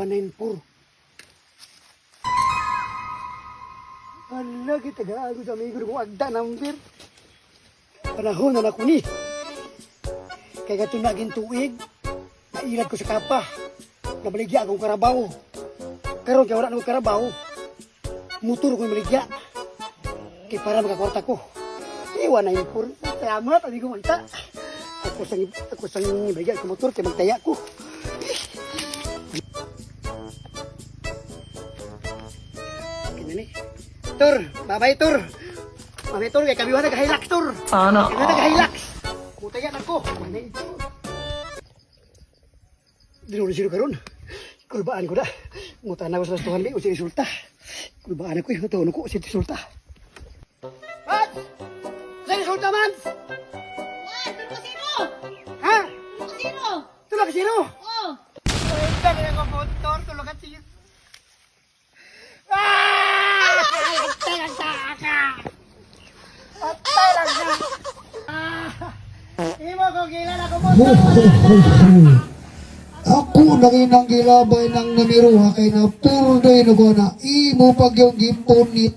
194. Hala, kita gago sa amigo ko agda number. Panahon na ako ni. Kaya ito naging tuig, nailad ko sa kapa. Nabaligya akong karabaw. Karon kaya wala na akong karabaw. Motor ko yung baligya. Kaya para magkakwarta ko. 194. Salamat, amigo Manta. Ako sang baligya ko motor kaya magtaya ko. Kinani. Tur, babay tur. Babay tur kay kami wala nag-hilux tur. Sana. Kami nag-hilux. Kutaya na ko. Dinuli sino karon. Kulbaan ko na. Ngutan ako sa restoran kay usi resulta. Kulbaan ako yung tawon ko usi resulta. Pat! Usi resulta man! Tulog ka sino? Ha? Tulog ka sino? Tulog ka sino? Oo. Ito na yung motor. Tulog ka sino? Ah! Atay lang sa ka! Atay lang sa! Imo ko kailan ako motor! Ako nang gilabay ng namiruha kay na purdoy na ko na imo pag yung gimponit.